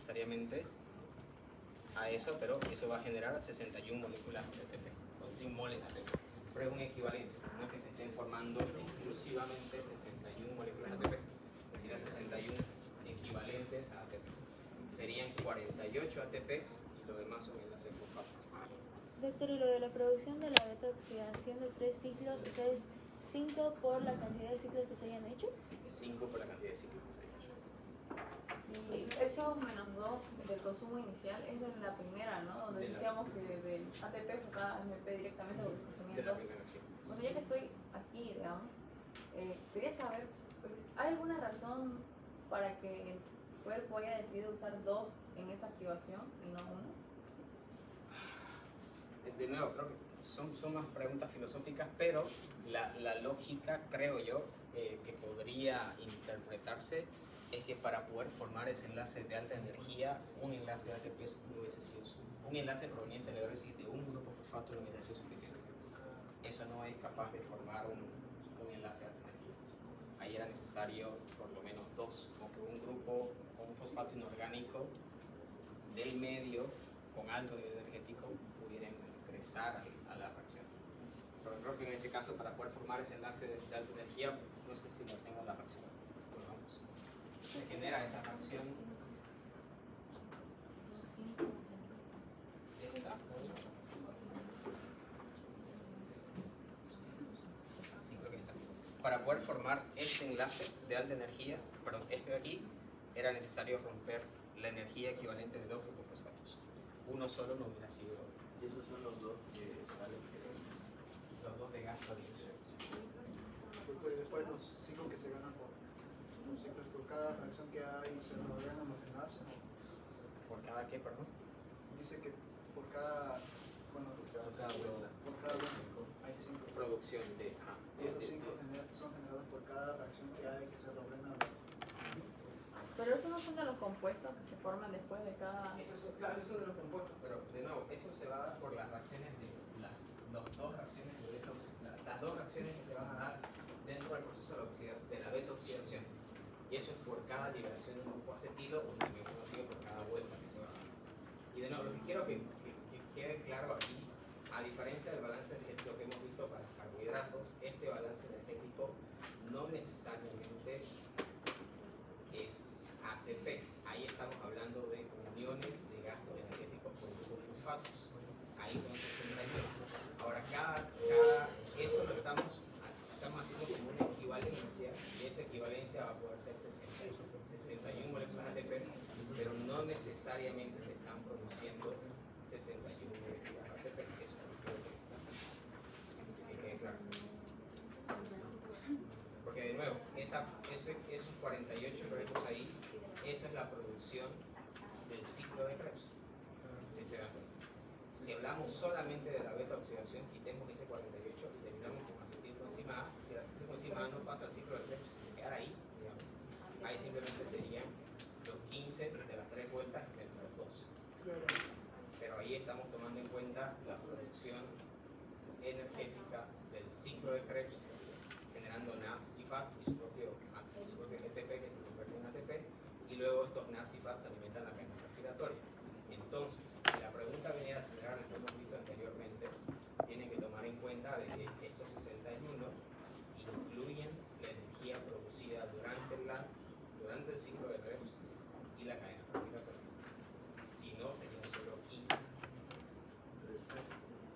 necesariamente a eso, pero eso va a generar 61 moléculas de ATP, o 100 moles de ATP. Pero es un equivalente, no es que se estén formando exclusivamente 61 moléculas de ATP, tiene 61 equivalentes a ATPs. Serían 48 ATPs y lo demás son enlaces fosfato. Doctor, y lo de la producción de la beta-oxidación de 3 ciclos, o sea, es 5 por la cantidad de ciclos que se hayan hecho. 5 por la cantidad de ciclos que se hayan hecho. Y eso menos 2 del consumo inicial es de la primera, ¿no? Donde decíamos que del ATP fue cada AMP directamente por el De la consumidor. primera acción. Bueno, ya que estoy aquí, digamos, quería saber, pues, ¿hay alguna razón para que el cuerpo haya decidido usar 2 en esa activación y no 1? De nuevo, creo que son más preguntas filosóficas, pero la lógica, creo yo, que podría interpretarse es que para poder formar ese enlace de alta energía, un enlace de ATP no hubiese sido un enlace proveniente de la hidrólisis de un grupo fosfato no hubiese sido suficiente. Eso no es capaz de formar un enlace de alta energía. Ahí era necesario por lo menos 2, como que un grupo o un fosfato inorgánico del medio con alto nivel energético pudieran ingresar a la reacción. Pero creo que en ese caso, para poder formar ese enlace de alta energía, no sé si lo tengo en la reacción. Pues vamos. Se genera esa reacción. Esta. Sí, creo que está. Para poder formar este enlace de alta energía, perdón, este de aquí, era necesario romper la energía equivalente de 2 grupos fosfatos. Uno solo no hubiera sido. Y esos son los 2 que se valen. Los 2 de gas sólido. Doctor, y después los ciclos que se ganan por los ciclos por cada reacción que hay se rodean los enlaces. ¿Por cada qué, perdón? Dice que por cada, bueno, Por cada vuelta. por cada vuelta hay 5. Producción de. Y esos 5 son generados por cada reacción que hay que se rodean. Pero esos no son de los compuestos que se forman después de cada... Claro, eso de los compuestos, pero de nuevo, eso se va a dar por las reacciones de las dos reacciones de beta-oxidación, las 2 reacciones que se van a dar dentro del proceso de la beta-oxidación. Y eso es por cada liberación de un grupo acetilo o también conocido por cada vuelta que se va a dar. Y de nuevo, lo que quiero que quede claro aquí, a diferencia del balance energético que hemos visto para los carbohidratos, este balance energético no necesariamente es ATP. Ahí estamos hablando de uniones de gastos energéticos con grupos fosfatos. Ahí son 61. Ahora, eso lo estamos haciendo como una equivalencia, y esa equivalencia va a poder ser 61 moléculas de ATP, pero no necesariamente se están produciendo 61 moléculas de ATP. Eso es lo que quede claro. Porque de nuevo, esos 48 que vemos ahí, esa es la producción del ciclo de Krebs. ¿Sí se dan cuenta? Si hablamos solamente de la beta-oxidación, quitemos ese 48 y terminamos con acetilcoenzima A. Si el acetilcoenzima A no pasa al ciclo de Krebs, si se queda ahí, digamos, ahí simplemente serían los 15 de las 3 vueltas menos los 2. Pero ahí estamos tomando en cuenta la producción energética del ciclo de Krebs, generando NADs y FADs y su propio ATP que se convierte en ATP, y luego estos NADs y FADs alimentan la cadena respiratoria. Entonces, si la pregunta viniera similar a lo que hemos visto anteriormente, tienen que tomar en cuenta de que estos 61 incluyen la energía producida durante el ciclo de Krebs y la cadena respiratoria. Si no, serían solo 15.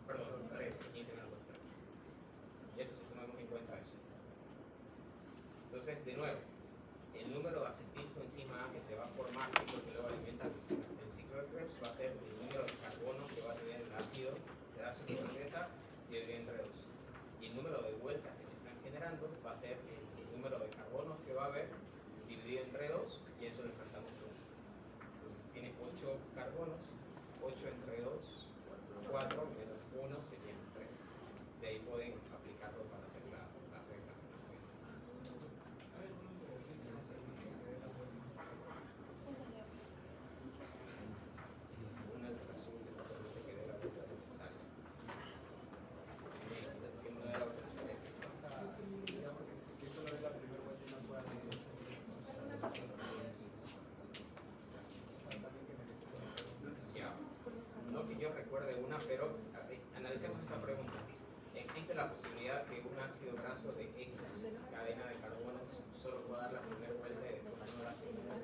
Perdón, 13, 15 menos 13. Y entonces tomamos en cuenta eso. Entonces, de nuevo, el número de acetilcoenzima A que se va a formar, que es lo que luego alimenta el ciclo de Krebs, va a ser el número de carbonos que va a tener el ácido de grasa dividido entre 2. Y el número de vueltas que se están generando va a ser el número de carbonos que va a haber dividido entre 2, y eso lo enfrentamos con 1. Entonces tiene 8 carbonos, 8 entre 2, 4 menos 1 serían 3. De ahí pueden aplicarlo para hacer la regla. Una alteración que no permite que dé la vuelta necesaria. Que no dé la vuelta necesaria. Digamos que solo es la primera vuelta y no puede hacer. O sea, también que una, pero analicemos esa pregunta. ¿Existe la posibilidad que un ácido graso de X cadena de carbonos solo pueda dar la primera vuelta y después no la segunda?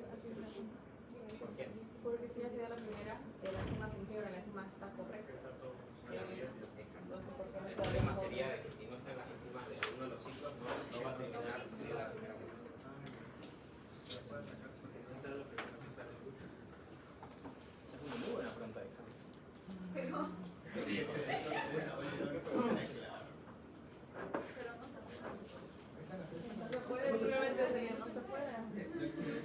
¿Por qué? Porque si ha sido la primera, la enzima cumplió, la enzima está correcta. Exacto. Entonces, ¿por qué no El está problema mejor? sería de que si no están las enzimas de uno de los ciclos, no va a terminar de la primera vuelta. Esa era la primera que sale. Esa es una muy buena pregunta de examen. No se puede, simplemente no se puede. No existe.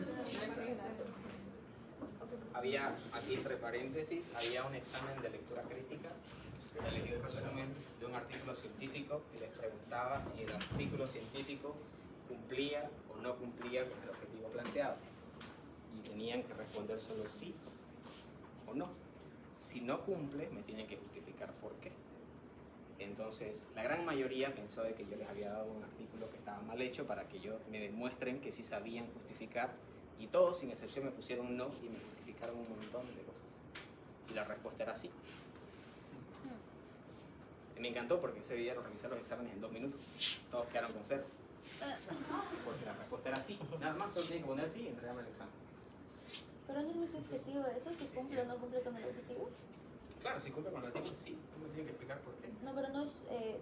Había, aquí entre paréntesis, había un examen de lectura crítica. Le leí un resumen de un artículo científico y les preguntaba si el artículo científico cumplía o no cumplía con el objetivo planteado. Y tenían que responder solo sí o no. Si no cumple, me tienen que justificar por qué. Entonces, la gran mayoría pensó de que yo les había dado un artículo que estaba mal hecho para que yo me demuestren que sí sabían justificar, y todos sin excepción me pusieron no y me justificaron un montón de cosas. Y la respuesta era sí. Y me encantó porque ese día lo revisé los exámenes en 2 minutos. Todos quedaron con 0. Porque la respuesta era sí. Nada más solo tienen que poner sí y entregarme el examen. Pero no es muy subjetivo eso, si cumple o no cumple con el objetivo. Claro, si cumple con el objetivo, sí. No me tienen que explicar por qué. No, pero no es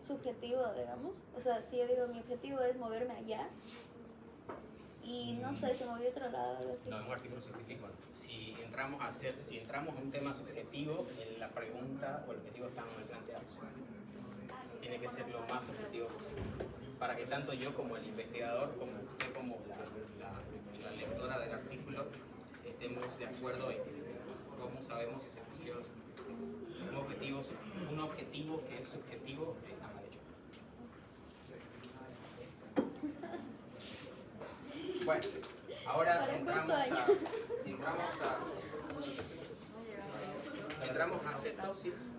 subjetivo, digamos. O sea, si yo digo mi objetivo es moverme allá y no sé, se movió a otro lado, algo así. No, es un artículo científico. Si entramos a un tema subjetivo, en la pregunta o el objetivo está mal planteado. Tiene que ser lo más objetivo posible. Para que tanto yo como el investigador, como usted como la lectora del artículo, estemos de acuerdo en cómo sabemos si se cumplió o no se cumplió. Un objetivo que es subjetivo está mal hecho. Bueno, ahora entramos a cetosis.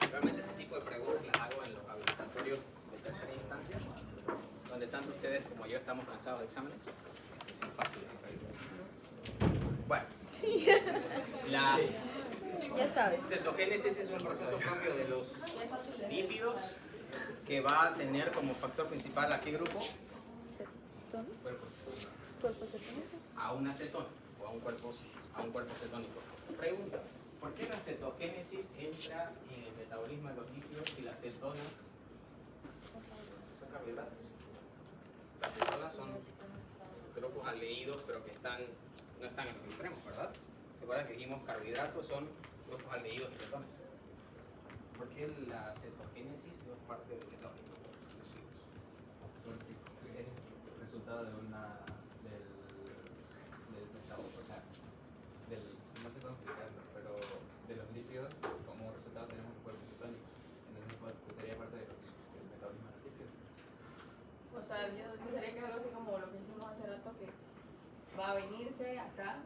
Realmente ese tipo de preguntas las hago en los habilitatorios de tercera instancia, donde tanto ustedes como yo estamos cansados de exámenes. Así son fáciles. Bueno, la Ya sabes. cetogénesis es un proceso propio de los lípidos que va a tener como factor principal ¿a qué grupo? ¿Cetón? ¿Cuerpo cetónico? A una cetona o a un cuerpo cetónico. Pregunta, ¿por qué la cetogénesis entra en el metabolismo de los lípidos y las cetonas son carbohidratos? Las cetonas son grupos aldehídos, pero que no están en los extremos, ¿verdad? ¿Se acuerdan que dijimos carbohidratos son grupos aldehídos y cetonas? ¿Por qué la cetogénesis no es parte del metabolismo de los lípidos? Porque es resultado de del metabolismo, o sea, no sé cómo explicarlo, pero de los lípidos, como resultado tenemos un cuerpo cetónico. Entonces sería parte del metabolismo de los lípidos. O sea, yo pensaría que es algo así como lo que hicimos hace rato, que va a venirse acá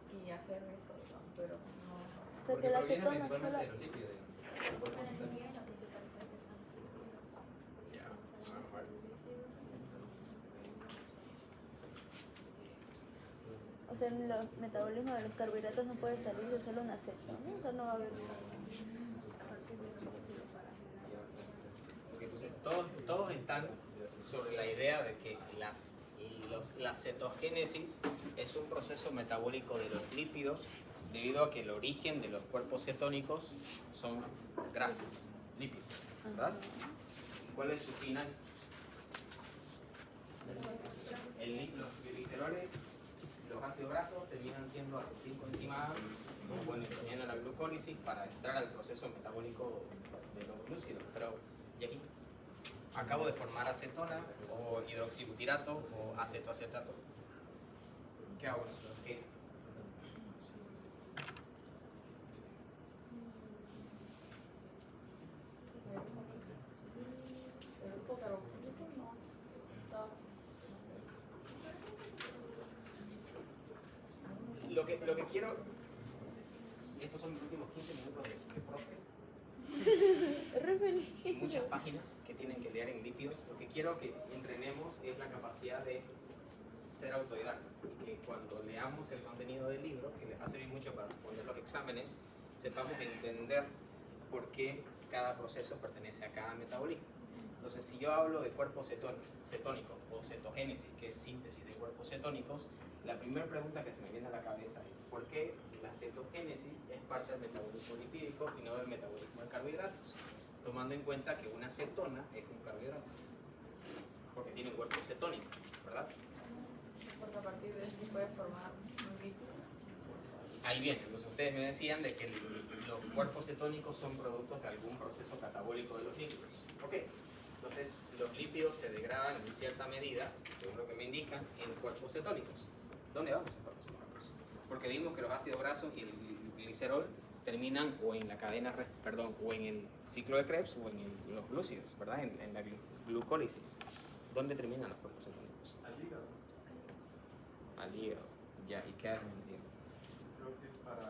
y hacer esto, ¿no? Pero no. O sea, que la proviene cetona principalmente sola. de los lípidos. O sea, en los metabolismos de los carbohidratos no puede salir de solo una cetona, ¿no? O sea, no va a haber. Porque entonces todos están sobre la idea de que la cetogénesis es un proceso metabólico de los lípidos debido a que el origen de los cuerpos cetónicos son grasas, lípidos, ¿verdad? ¿Cuál es su final? Los gliceroles, los ácidos grasos terminan siendo acetilcoenzima A, bueno, y terminan la glucólisis para entrar al proceso metabólico de los glúcidos. Pero, ¿y aquí? Acabo de formar acetona o hidroxibutirato o acetoacetato. ¿Qué hago con eso? ¿Qué es? El grupo carboxílico no está. Lo que quiero, estos son mis últimos 15 minutos de profe, Es re feliz. muchas páginas que tienen que leer en lípidos. Lo que quiero que entrenemos es la capacidad de ser autodidactas y que cuando leamos el contenido del libro, que les va a servir mucho para responder los exámenes, sepamos entender por qué cada proceso pertenece a cada metabolismo. Entonces, si yo hablo de cuerpos cetónicos o cetogénesis, que es síntesis de cuerpos cetónicos, la primera pregunta que se me viene a la cabeza es ¿por qué la cetogénesis es parte del metabolismo lipídico y no del metabolismo de carbohidratos? Tomando en cuenta que una cetona es un carbohidrato, porque tiene un cuerpo cetónico, ¿verdad? Porque a partir de esto puede formar un líquido. Ahí viene, entonces ustedes me decían de que los cuerpos cetónicos son productos de algún proceso catabólico de los lípidos. Ok, entonces los lípidos se degradan en cierta medida, según lo que me indican, en cuerpos cetónicos. ¿Dónde van esos cuerpos cetónicos? Porque vimos que los ácidos grasos y el glicerol terminan o en la cadena, o en el ciclo de Krebs o en los glúcidos, ¿verdad? En la glucólisis. ¿Dónde terminan los cuerpos cetónicos? Al hígado. Al hígado. Ya, ¿y qué hacen en el hígado? Creo que es para.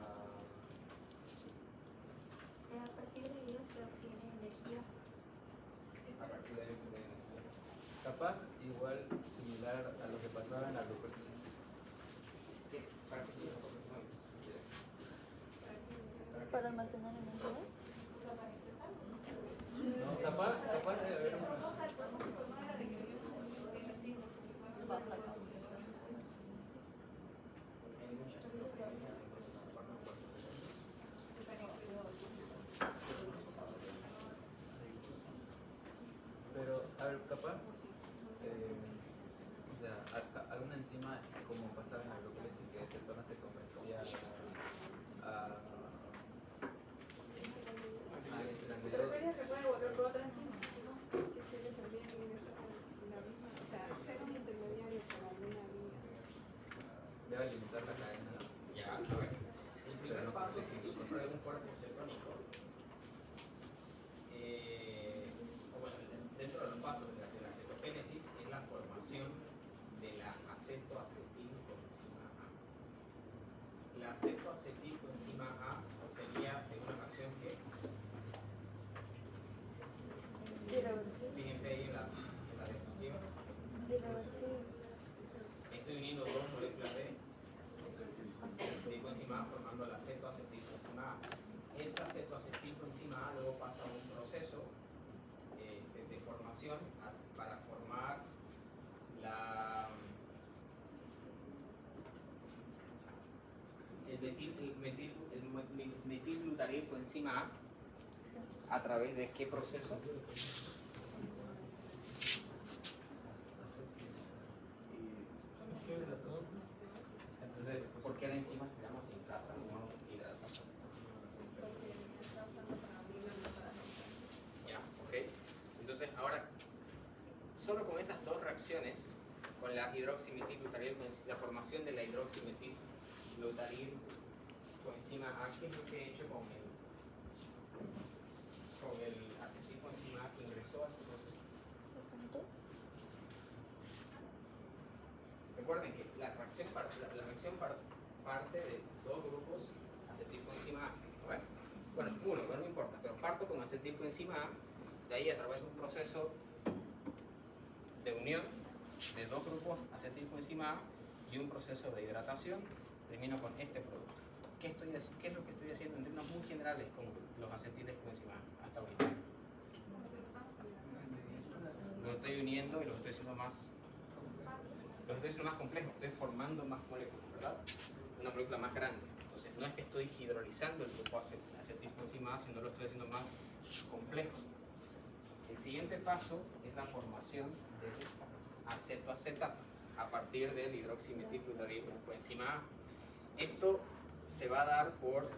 A partir de ello se obtiene energía. A partir de eso se tiene. Capaz igual similar a lo que pasaba en la glucosa. ¿Para qué sirven los cuerpos cetónicos? Para almacenar energía. No, capaz debe haber una. Hay muchas cetogénesis, entonces se forman cuerpos cetónicos. Pero, a ver, capaz, o sea, alguna enzima como pasaba en la glucólisis que de cetona se convertía a Pero sería que puede volver por otra enzima. Que se le servían en la misma, o sea, ser un intermediario para alguna vía. debe alimentar la cadena. Ya, a ver. El primer paso es que sufre de un cuerpo cetónico. O bueno, dentro de los pasos de la cetogénesis es la formación de la acetoacetilcoenzima A. La acetoacetilcoenzima A sería, según la reacción que, Irreversible. fíjense ahí en la diapositivas, Irreversible. estoy uniendo dos moléculas de acetilcoenzima A formando la acetoacetilcoenzima A. Esa acetoacetilcoenzima A luego pasa a un proceso de formación para formar el metilglutarilcoenzima A través de qué proceso? Entonces, ¿por qué la enzima se llama sintrasa y no hidratasa? Ya, ok. Entonces, ahora, solo con esas dos reacciones, con la hidroximetilglutaryl, la formación de la hidroximetilglutaryl coenzima A, ¿qué es lo que he hecho con el acetilcoenzima A que ingresó a este proceso? Recuerden que la reacción parte de dos grupos acetilcoenzima A. Bueno, uno, pero no importa, pero parto con acetilcoenzima A, de ahí a través de un proceso de unión de dos grupos acetilcoenzima A y un proceso de hidratación, termino con este producto. ¿Qué es lo que estoy haciendo en términos muy generales con los acetilcoenzima A hasta ahorita? Lo estoy uniendo y lo estoy haciendo más complejo, estoy formando más moléculas, ¿verdad? Una molécula más grande. Entonces, no es que estoy hidrolizando el grupo acetilcoenzima A, sino lo estoy haciendo más complejo. El siguiente paso es la formación de acetoacetato a partir del hidroximetilglutarilcoenzima A. Esto se va a dar por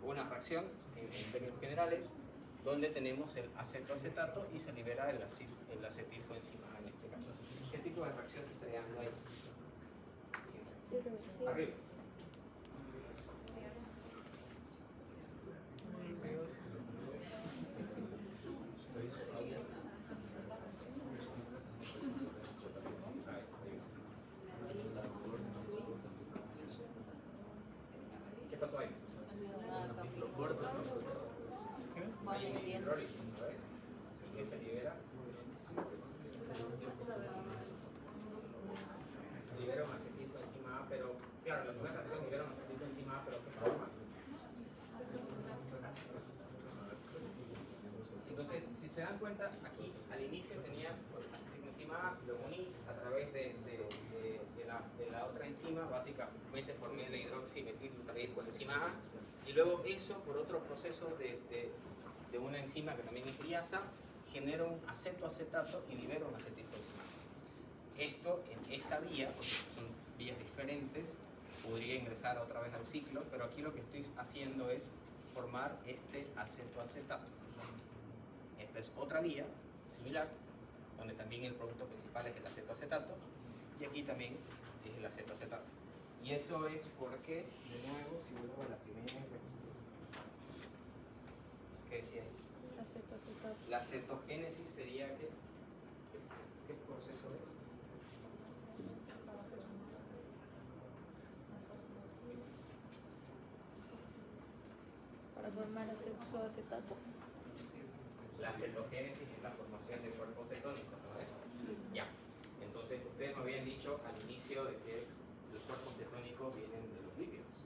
una reacción, en términos generales, donde tenemos el acetoacetato y se libera el acetilcoenzima A en este caso. ¿Qué tipo de reacción se estaría dando ahí? Irreversible. Arriba. ¿Qué pasó ahí? Lo corto. Hay una hidrólisis, ¿no? ¿Y qué se libera? Libera alguna reacción hubieron acetilcoenzima A, pero ¿qué forma? Entonces, si se dan cuenta, aquí al inicio tenía acetilcoenzima A, lo uní a través de la otra enzima, básicamente formé la hidroximetilglutaricoenzima A, y luego eso, por otro proceso de una enzima que también es liasa, genera un acetoacetato y libera un acetilcoenzima A. Esto, en esta vía, porque son vías diferentes, podría ingresar otra vez al ciclo, pero aquí lo que estoy haciendo es formar este acetoacetato. Esta es otra vía similar, donde también el producto principal es el acetoacetato, y aquí también es el acetoacetato. Y eso es porque, de nuevo, si vuelvo a la primera diapositiva, ¿qué decía ahí? Acetoacetato. La cetogénesis sería ¿qué proceso es? Para formar acetoacetato. La cetogénesis es la formación de cuerpos cetónicos, ¿no? Ya. Entonces, ustedes me habían dicho al inicio de que los cuerpos cetónicos vienen de los lípidos.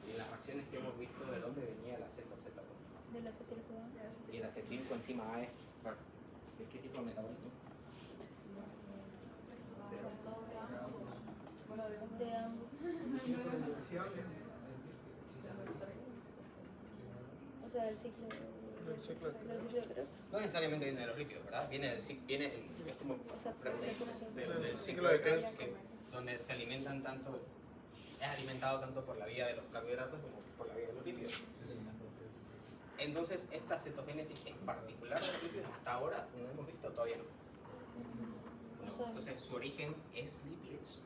Y en las reacciones que hemos visto, ¿de dónde venía el acetoacetato? Del acetilcoenzima. Y el acetilcoenzima A es, ¿de qué tipo de metabolismo? De ambos. O sea, del ciclo de Krebs. No necesariamente viene de los lípidos, ¿verdad? Viene del, es como O sea, del ciclo de Krebs, donde se alimentan tanto, es alimentado tanto por la vía de los carbohidratos como por la vía de los lípidos. Entonces, esta cetogénesis es particular de los lípidos, hasta ahora no hemos visto, todavía no. No. Entonces, su origen es lípidos.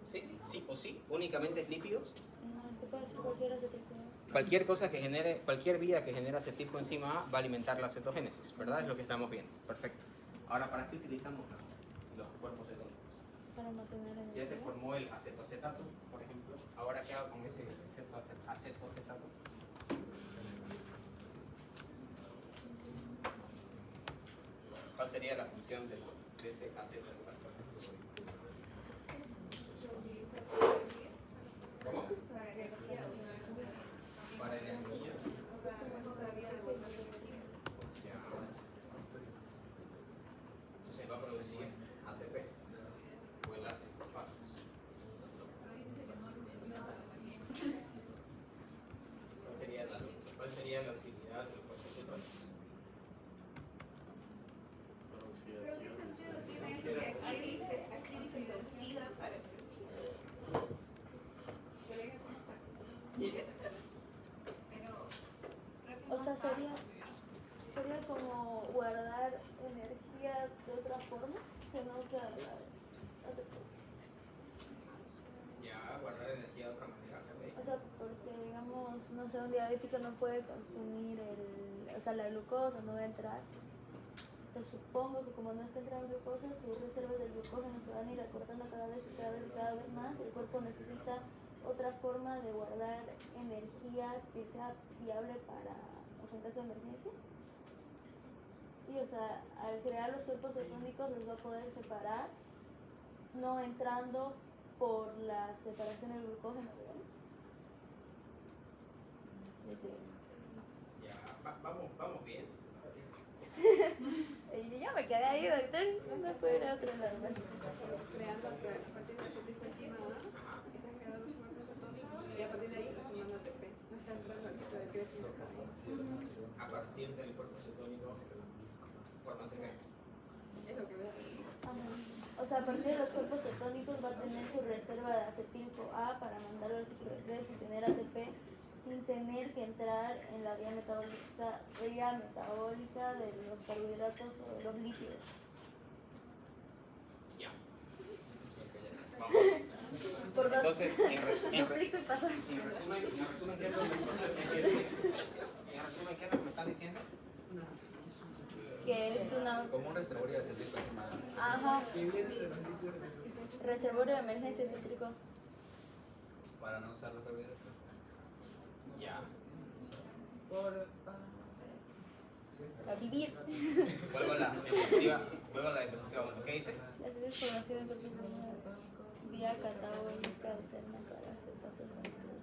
¿Sí? ¿Sí o sí? ¿Únicamente es lípidos? No, es que puede ser cualquier acetilcoenzima. Cualquier cosa que genere, cualquier vía que genera acetilcoenzima A va a alimentar la cetogénesis, ¿verdad? Es lo que estamos viendo. Perfecto. Ahora, ¿para qué utilizamos los cuerpos cetónicos? Para almacenar energía. Ya se formó el acetoacetato, por ejemplo. Ahora, ¿qué hago con ese acetoacetato? ¿Cuál sería la función de ese acetoacetato? ¿Cómo? Para energía. Entonces va a producir ATP o enlaces fosfatos. ¿Cuál sería la utilidad de los cuerpos cetónicos? O sea, sería como guardar energía de otra forma que no sea la ATP. Ya, guardar energía de otra manera. ¿Ok? O sea, porque digamos, no sé, un diabético no puede consumir la glucosa, no va a entrar. Pues supongo que como no está entrando glucosa, sus reservas de glucógeno se van a ir acortando cada vez más. El cuerpo necesita otra forma de guardar energía que sea viable para, en caso de emergencia. Y al crear los cuerpos cetónicos los va a poder separar, no entrando por la separación del glucógeno, ¿verdad? Ya, vamos bien. Y yo me quedé ahí, doctor, no puedo ir a otro lado más. Creando a partir de acetilcoenzima A, están creando los cuerpos cetónicos y a partir de ahí formando ATP. No está entrando al ciclo de Krebs ni nada. A partir del cuerpo cetónico, forma ATP. Es lo que veo. O sea, a partir de los cuerpos cetónicos va a tener su reserva de acetilco A para mandarlo al ciclo de Krebs y tener ATP sin tener que entrar en la vía metabólica de los carbohidratos o de los lípidos. Ya. Vamos. Por dos. Entonces, Duplico y paso. en resumen, ¿qué es lo que me están diciendo? Que es una... Como un reservorio de acetilcoenzima A. Ajá. Reservorio de emergencia cítrico. Para no usar los carbohidratos. Ya. A vivir. Vuelvo a la diapositiva 1. ¿Qué dice? La transformación en cuerpos cetónicos. vía catabólica alterna para acetatos activos.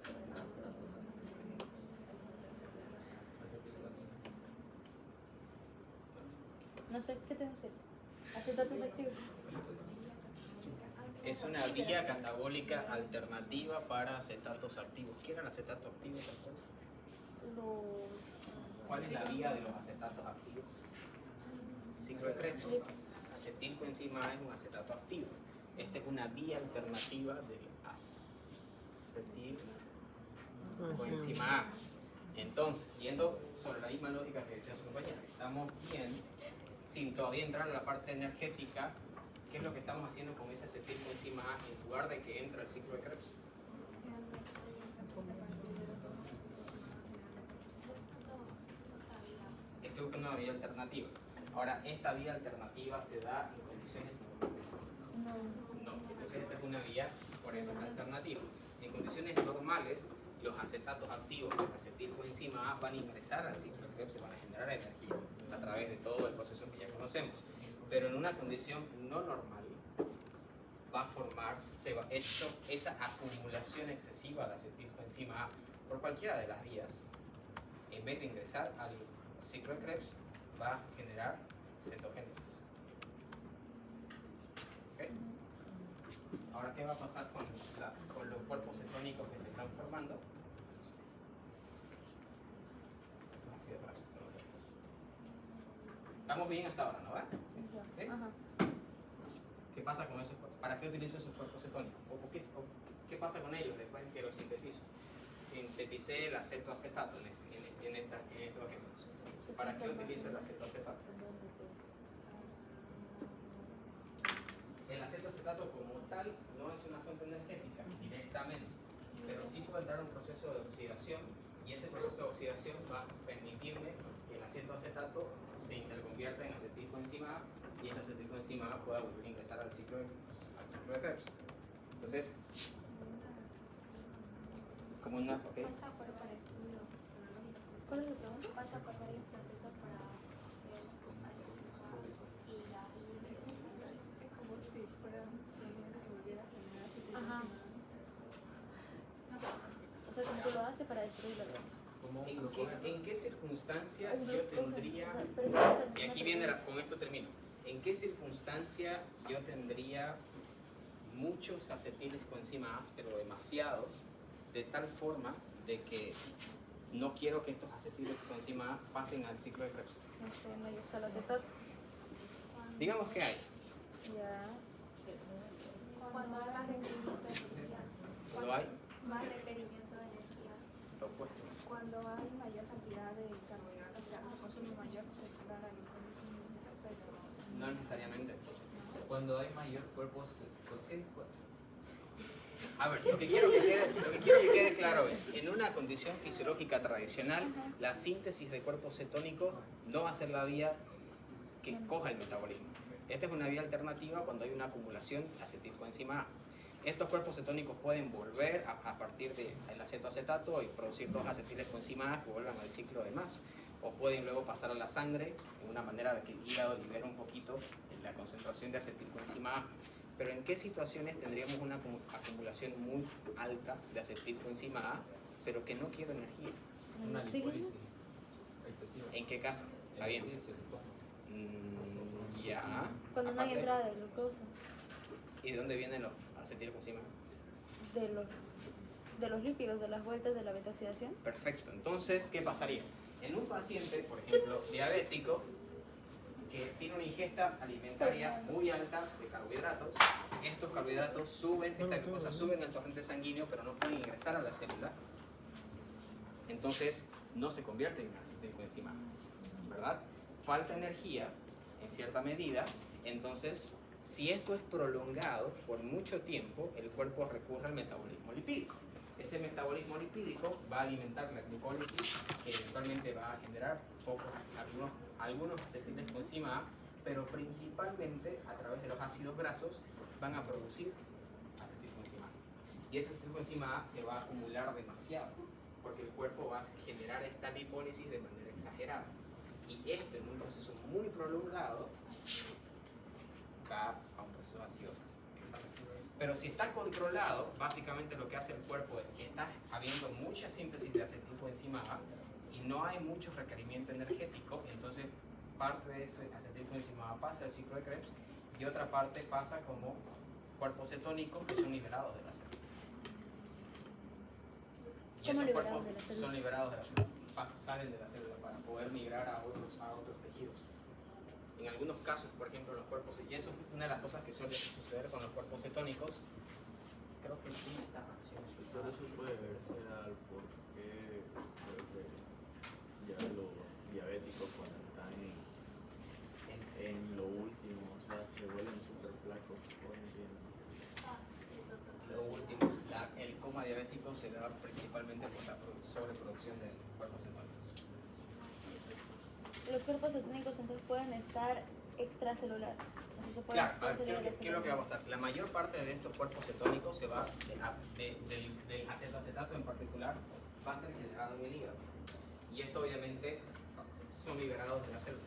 No sé, ¿qué tenemos que hacer? Acetatos activos. Es una vía catabólica alternativa para acetatos activos. ¿Qué era el acetato activo? ¿Cuál es la vía de los acetatos activos? Ciclo de Krebs. Acetilcoenzima A es un acetato activo. Esta es una vía alternativa del acetilcoenzima A. Entonces, yendo sobre la misma lógica que decía su compañera, estamos bien, sin todavía entrar en la parte energética. ¿Qué es lo que estamos haciendo con ese acetilcoenzima A en lugar de que entre al ciclo de Krebs? Estoy buscando una vía alternativa. Ahora, esta vía alternativa se da en condiciones normales. No, entonces esta es una vía, por eso es alternativa. En condiciones normales, los acetatos activos del acetilcoenzima A van a ingresar al ciclo de Krebs y van a generar energía a través de todo el proceso que ya conocemos. Pero en una condición no normal va a formarse esa acumulación excesiva de acetilcoenzima A por cualquiera de las vías. En vez de ingresar al ciclo de Krebs, va a generar cetogénesis. ¿Okay? Ahora, ¿qué va a pasar con los cuerpos cetónicos que se están formando? Así de brazos, todos los cuerpos. Estamos bien hasta ahora, ¿no? ¿Sí? Ajá. ¿Qué pasa con esos cuerpos? ¿Para qué utilizo esos cuerpos cetónicos? ¿Qué pasa con ellos después de que los sintetizo? Sinteticé el acetoacetato en estos ejemplos. ¿Para qué utilizo el acetoacetato? El acetoacetato como tal no es una fuente energética directamente, pero sí puede entrar a un proceso de oxidación y ese proceso de oxidación va a permitirme que el acetoacetato se interconvierta en acetilcoenzima A y ese acetilcoenzima A pueda volver a ingresar al ciclo de Krebs. Entonces, como una... ¿okay? Pasa por parecido. ¿Cuál es la pregunta? Pasa por varios procesos para hacer y la Es como si fuera sonido y volviera a generar Ajá. O sea, como que lo hace para destruir la broma. ¿En qué circunstancia yo tendría... Y aquí viene, con esto termino. ¿En qué circunstancia yo tendría muchos acetiles-coenzima A, pero demasiados, de tal forma de que no quiero que estos acetiles-coenzima A pasen al ciclo de Krebs? No sé, no hay oxalacetato. Digamos que hay. Ya. cuando hay más requerimiento de energía. ¿Cuando hay? Más requerimiento de energía. Lo opuesto. Cuando hay mayor cantidad de carbohidratos, o sea, se consume mayor cantidad de pero No necesariamente. Cuando hay mayor cuerpos, A ver, lo que quiero que quede claro es, en una condición fisiológica tradicional, la síntesis de cuerpo cetónico no va a ser la vía que coja el metabolismo. Esta es una vía alternativa cuando hay una acumulación de acetilcoenzima A. Estos cuerpos cetónicos pueden volver a partir del acetoacetato y producir dos acetilcoenzima A que vuelvan al ciclo de más. O pueden luego pasar a la sangre de una manera de que el hígado libere un poquito la concentración de acetilcoenzima A. Pero ¿en qué situaciones tendríamos una acumulación muy alta de acetilcoenzima A, pero que no quiero energía? una ¿Oxígeno? lipólisis excesiva. ¿En qué caso? Está bien. Ejercicio, supongo. Ya. Cuando no hay Aparte, entrada de glucosa. ¿y de dónde vienen los acetilcoenzima A? De los lípidos, de las vueltas de la beta-oxidación. Perfecto. Entonces, ¿qué pasaría? En un paciente, por ejemplo, diabético, que tiene una ingesta alimentaria muy alta de carbohidratos, estos carbohidratos suben, esta glucosa suben al torrente sanguíneo, pero no pueden ingresar a la célula, entonces no se convierte en acetilcoenzima A, ¿verdad? Falta energía, en cierta medida, entonces, si esto es prolongado por mucho tiempo, el cuerpo recurre al metabolismo lipídico. Ese metabolismo lipídico va a alimentar la glucólisis, que eventualmente va a generar algunos acetilcoenzima A, pero principalmente a través de los ácidos grasos van a producir acetilcoenzima A. Y ese acetilcoenzima A se va a acumular demasiado, porque el cuerpo va a generar esta lipólisis de manera exagerada. Y esto en un proceso muy prolongado va a un proceso de acidosis Pero si está controlado, básicamente lo que hace el cuerpo es que está habiendo mucha síntesis de acetilcoenzima A y no hay mucho requerimiento energético, entonces parte de ese acetilcoenzima A pasa al ciclo de Krebs y otra parte pasa como cuerpos cetónicos que son liberados de la célula. Y ¿Cómo esos liberados cuerpos de la célula? son liberados de la célula, salen de la célula para poder migrar a otros tejidos. En algunos casos, por ejemplo, los cuerpos, y eso es una de las cosas que suele suceder con los cuerpos cetónicos, creo que tiene esta reacción. Pero eso puede verse al por qué creo que ya los diabéticos cuando están en lo último, o sea, se vuelven súper flacos, ¿no entienden? Lo último, el coma diabético se da principalmente por la sobreproducción de cuerpos cetónicos. Los cuerpos cetónicos entonces pueden estar extracelular. Así se pueden Claro, a ver, extracelular ¿qué es lo que va a pasar? La mayor parte de estos cuerpos cetónicos se va del acetoacetato en particular, va a ser generado en el hígado. Y esto obviamente son liberados de la célula.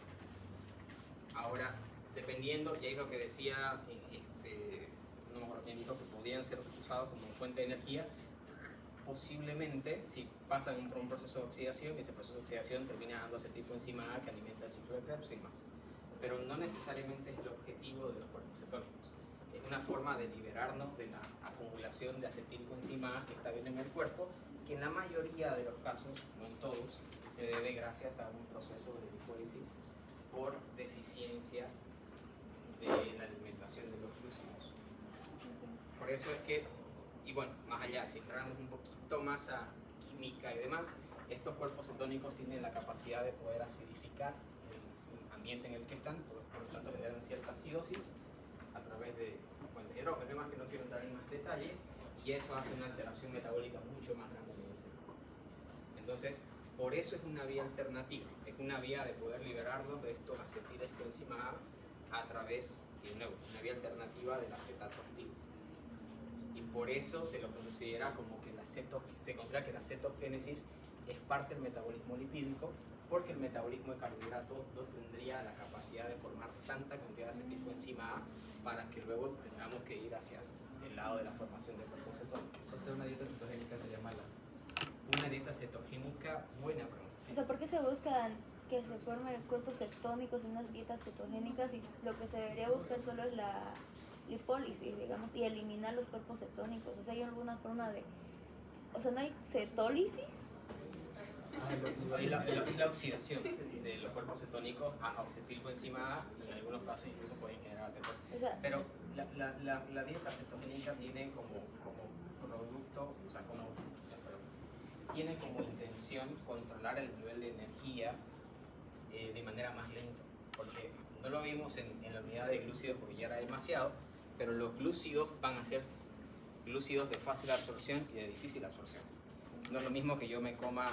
Ahora, dependiendo, y ahí lo que decía, no me acuerdo quién dijo, que podían ser usados como fuente de energía, posiblemente si pasan por un proceso de oxidación y ese proceso de oxidación termina dando acetilcoenzima A que alimenta el ciclo de Krebs y más. Pero no necesariamente es el objetivo de los cuerpos cetónicos. Es una forma de liberarnos de la acumulación de acetilcoenzima A que está bien en el cuerpo, que en la mayoría de los casos, no en todos, se debe gracias a un proceso de lipólisis por deficiencia de la alimentación de los glúcidos. Por eso es que, y bueno, más allá, si entramos un poquito más a química y demás, estos cuerpos cetónicos tienen la capacidad de poder acidificar el ambiente en el que están, por lo tanto generan cierta acidosis a través de fuentes de hidrógeno, que no quiero entrar en más detalle, y eso hace una alteración metabólica mucho más grande en el cerebro. Entonces, por eso es una vía alternativa, es una vía de poder liberarnos de estos acetilcoenzima A través de nuevo, una vía alternativa del acetato activo. Y por eso se lo considera como que se considera que la cetogénesis es parte del metabolismo lipídico, porque el metabolismo de carbohidratos no tendría la capacidad de formar tanta cantidad de acetilcoenzima A para que luego tengamos que ir hacia el lado de la formación de cuerpos cetónicos. Entonces una dieta cetogénica sería mala. Una dieta cetogénica, buena pregunta. O sea, ¿por qué se buscan que se formen cuerpos cetónicos en unas dietas cetogénicas y lo que se debería buscar solo es la lipólisis, digamos, y eliminar los cuerpos cetónicos? O sea, ¿hay alguna forma de...? O sea, ¿no hay cetólisis? Es la oxidación de los cuerpos cetónicos a acetilcoenzima A, y en algunos casos incluso pueden generar ATP. O sea, Pero la dieta cetogénica tiene como producto, o sea, tiene como intención controlar el nivel de energía de manera más lenta, porque no lo vimos en la unidad de glúcidos porque ya era demasiado, pero los glúcidos van a ser glúcidos de fácil absorción y de difícil absorción. No es lo mismo que yo me coma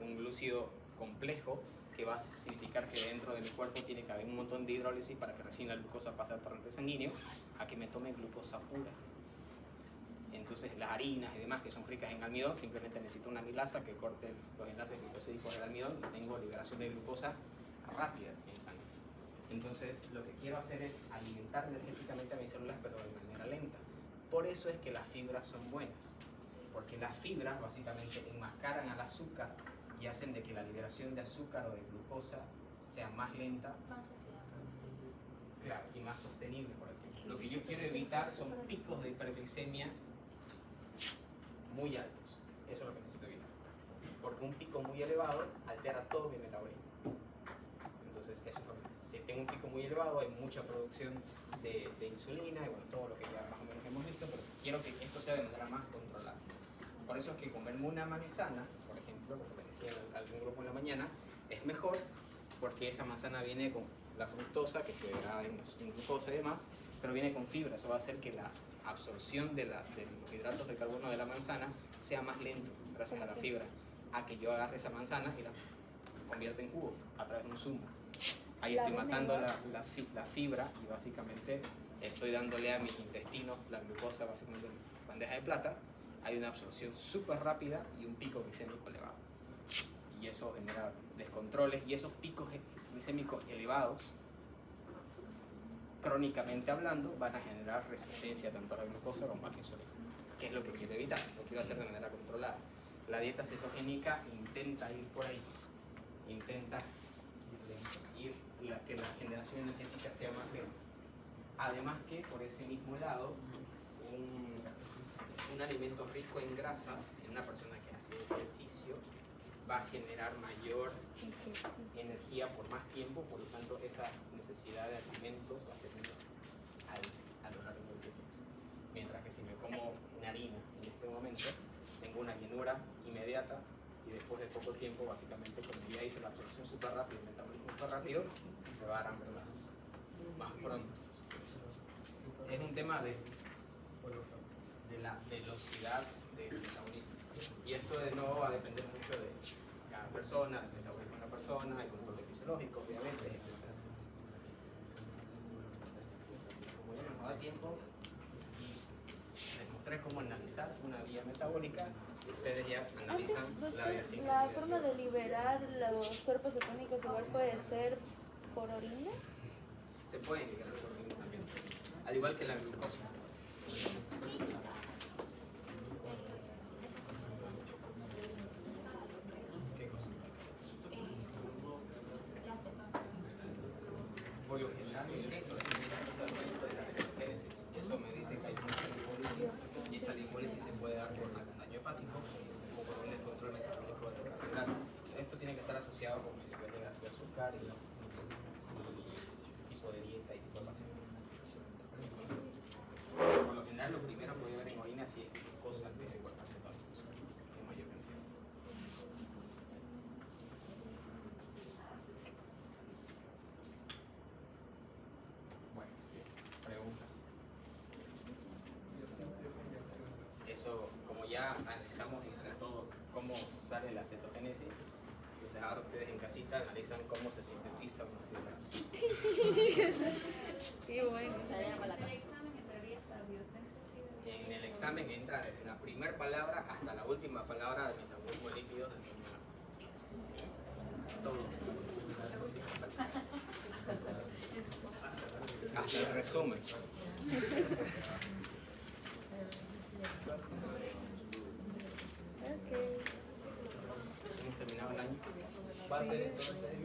un glúcido complejo, que va a significar que dentro de mi cuerpo tiene que haber un montón de hidrólisis para que recién la glucosa pase al torrente sanguíneo, a que me tome glucosa pura. Entonces las harinas y demás que son ricas en almidón, simplemente necesito una amilasa que corte los enlaces glucosídicos del almidón y tengo liberación de glucosa rápida en sangre. Entonces lo que quiero hacer es alimentar energéticamente a mis células, pero de manera lenta. Por eso es que las fibras son buenas, porque las fibras básicamente enmascaran al azúcar y hacen de que la liberación de azúcar o de glucosa sea más lenta, Más saciedad. claro, y más sostenible por el tiempo. Lo que yo quiero evitar son picos de hiperglicemia muy altos. Eso es lo que necesito evitar, porque un pico muy elevado altera todo mi metabolismo. Entonces eso es lo que, si tengo un pico muy elevado hay mucha producción de insulina y bueno, todo lo que ya más o menos hemos visto, pero quiero que esto sea de manera más controlada. Por eso es que comerme una manzana, por ejemplo, como me decía algún grupo en la mañana, es mejor porque esa manzana viene con la fructosa que se degrada en glucosa y demás, pero viene con fibra. Eso va a hacer que la absorción de los hidratos de carbono de la manzana sea más lento gracias a la fibra, a que yo agarre esa manzana y la convierta en jugo a través de un zumo. Ahí estoy matando la fibra y básicamente estoy dándole a mis intestinos la glucosa básicamente en bandeja de plata. Hay una absorción súper rápida y un pico glicémico elevado. Y eso genera descontroles, y esos picos glicémicos elevados crónicamente hablando, van a generar resistencia tanto a la glucosa como a la insulina. ¿Qué es lo que quiero evitar? Lo quiero hacer de manera controlada. La dieta cetogénica intenta ir por ahí, intenta ir que la generación energética sea más lenta. Además que por ese mismo lado, un alimento rico en grasas en una persona que hace ejercicio va a generar mayor energía por más tiempo, por lo tanto esa necesidad de alimentos va a ser menor a lo largo del tiempo. Mientras que si me como una harina en este momento, tengo una llenura inmediata y después de poco tiempo, básicamente, como ya hice la absorción súper rápido, el metabolismo súper rápido, me va a dar hambre más pronto. Es un tema de la velocidad del metabolismo. Y esto de nuevo va a depender mucho de cada persona, del metabolismo de la persona, el control fisiológico, obviamente, etc. Como ya nos da tiempo y les mostré cómo analizar una vía metabólica, ustedes ya analizan la vía síntesis. La forma de liberar los cuerpos cetónicos igual puede ser por orina. Se puede liberar por orina también, al igual que la glucosa. ¿Qué cosa? Por lo general, esto es de la cetogénesis. Eso me dice que hay mucha limólisis y esa limólisis se puede dar por algún daño hepático o por un descontrol metabólico de los carbohidratos. Esto tiene que estar asociado con el nivel de azúcar y tipo de dieta y tipo de pasión. Por lo general, lo primero que voy a ver en orina si es glucosa antes de cuerpos cetónicos, en mayor cantidad. Bueno, preguntas. Eso, como ya analizamos entre todos cómo sale la cetogénesis, entonces ahora ustedes en casita analizan cómo se sintetiza un ácido graso. Qué bueno. En el examen entra desde la primera palabra hasta la última palabra de metabolismo de lípidos del todo. Hasta el resumen. Okay. Hemos terminado el año. Va a ser entonces